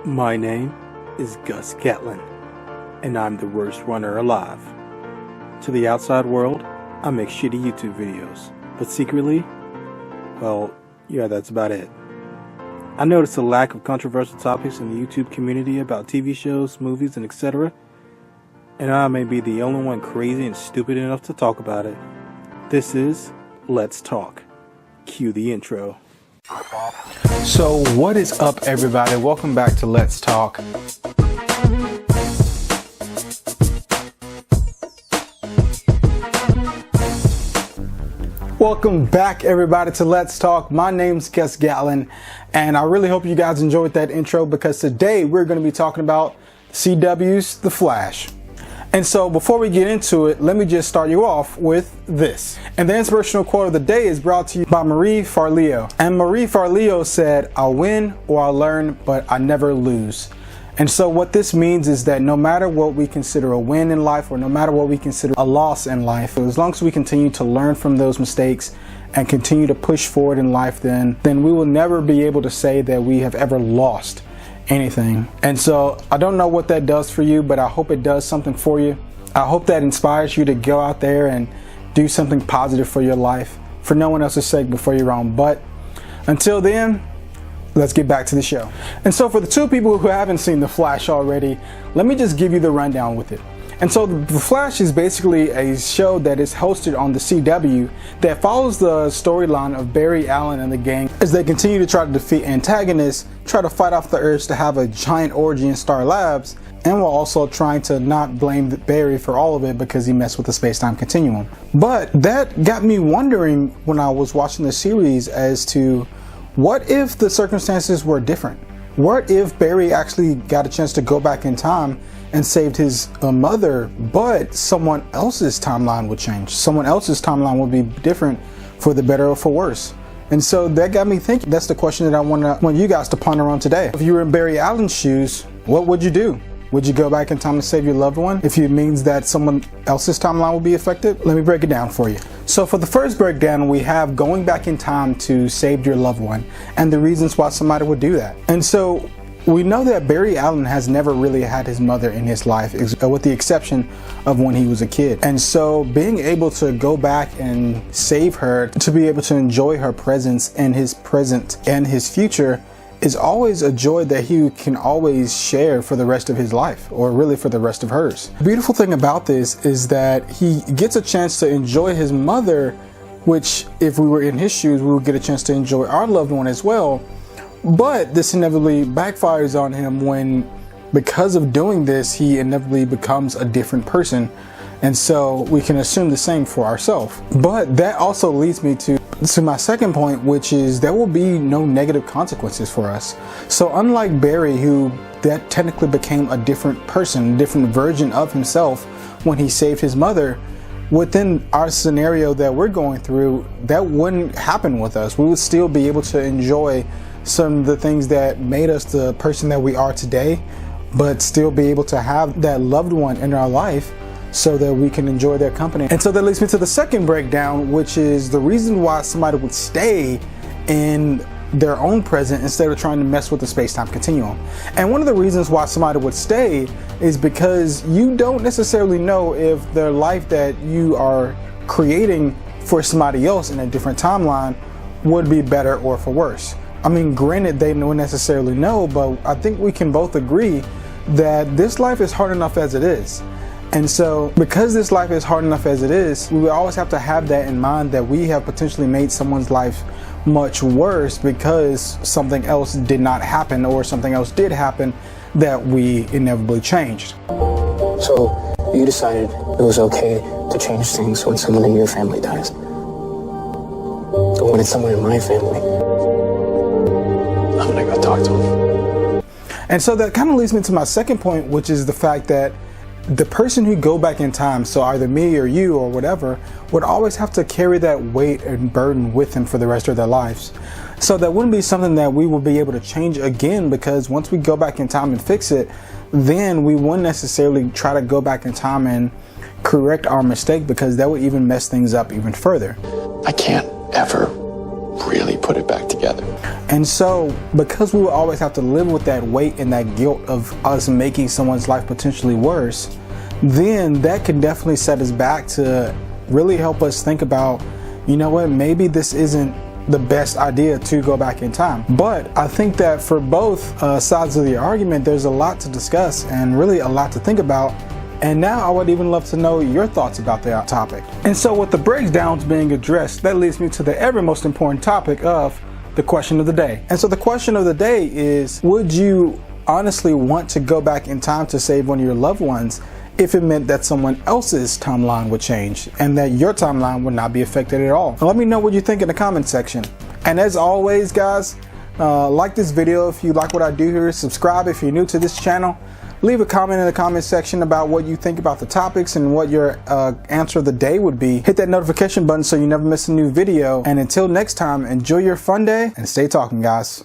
My name is Gus Gatlin, and I'm the worst runner alive. To the outside world, I make shitty YouTube videos, but secretly, well, yeah, that's about it. I noticed a lack of controversial topics in the YouTube community about TV shows, movies, and etc., and I may be the only one crazy and stupid enough to talk about it. This is Let's Talk. Cue the intro. So what is up, everybody? Welcome back to Let's Talk. Welcome back, everybody, to Let's Talk. My name's Gus Gatlin, and I really hope you guys enjoyed that intro because today we're going to be talking about CW's The Flash. And so before we get into it, let me just start you off with this. And the inspirational quote of the day is brought to you by Marie Forleo. And Marie Forleo said, "I'll win or I'll learn, but I never lose." And so what this means is that no matter what we consider a win in life or no matter what we consider a loss in life, as long as we continue to learn from those mistakes and continue to push forward in life, then we will never be able to say that we have ever lost anything. And so I don't know what that does for you, but I hope it does something for you. I hope that inspires you to go out there and do something positive for your life, for no one else's sake but for your own. But until then, let's get back to the show. And so for the two people who haven't seen The Flash already, let me just give you the rundown with it. And so The Flash is basically a show that is hosted on the CW that follows the storyline of Barry Allen and the gang as they continue to try to defeat antagonists, try to fight off the urge to have a giant orgy in Star Labs, and while also trying to not blame Barry for all of it because he messed with the space-time continuum. But that got me wondering when I was watching the series as to what if the circumstances were different? What if Barry actually got a chance to go back in time and saved his mother, but someone else's timeline would change? Someone else's timeline would be different for the better or for worse. And so that got me thinking. That's the question that I want you guys to ponder on today. If you were in Barry Allen's shoes, what would you do? Would you go back in time to save your loved one if it means that someone else's timeline will be affected? Let me break it down for you. So for the first breakdown, we have going back in time to save your loved one and the reasons why somebody would do that. And so we know that Barry Allen has never really had his mother in his life, with the exception of when he was a kid. And so being able to go back and save her, to be able to enjoy her presence and his present and his future, is always a joy that he can always share for the rest of his life, or really for the rest of hers. The beautiful thing about this is that he gets a chance to enjoy his mother, which if we were in his shoes, we would get a chance to enjoy our loved one as well. But this inevitably backfires on him when, because of doing this, he inevitably becomes a different person. And so we can assume the same for ourselves. But that also leads me to my second point, which is there will be no negative consequences for us. So unlike Barry, who that technically became a different person, a different version of himself when he saved his mother, within our scenario that we're going through, that wouldn't happen with us. We would still be able to enjoy some of the things that made us the person that we are today, but still be able to have that loved one in our life so that we can enjoy their company. And so that leads me to the second breakdown, which is the reason why somebody would stay in their own present instead of trying to mess with the space-time continuum. And one of the reasons why somebody would stay is because you don't necessarily know if the life that you are creating for somebody else in a different timeline would be better or for worse. I mean, granted, they don't necessarily know, but I think we can both agree that this life is hard enough as it is. And so because this life is hard enough as it is, we will always have to have that in mind, that we have potentially made someone's life much worse because something else did not happen or something else did happen that we inevitably changed. So you decided it was okay to change things when someone in your family dies. But when it's someone in my family, I'm gonna go talk to him. And so that kind of leads me to my second point, which is the fact that the person who go back in time, so either me or you or whatever, would always have to carry that weight and burden with them for the rest of their lives. So that wouldn't be something that we will be able to change again, because once we go back in time and fix it, then we wouldn't necessarily try to go back in time and correct our mistake, because that would even mess things up even further. I can't ever really put it back together. And so, because we will always have to live with that weight and that guilt of us making someone's life potentially worse, then that can definitely set us back to really help us think about, you know what, maybe this isn't the best idea to go back in time. But I think that for both sides of the argument, there's a lot to discuss and really a lot to think about. And now I would even love to know your thoughts about the topic. And so with the breakdowns being addressed, that leads me to the ever most important topic of the question of the day. And so the question of the day is, would you honestly want to go back in time to save one of your loved ones if it meant that someone else's timeline would change and that your timeline would not be affected at all? Let me know what you think in the comment section. And as always, guys, like this video if you like what I do here, subscribe if you're new to this channel, leave a comment in the comment section about what you think about the topics and what your answer of the day would be. Hit that notification button so you never miss a new video. And until next time, enjoy your fun day and stay talking, guys.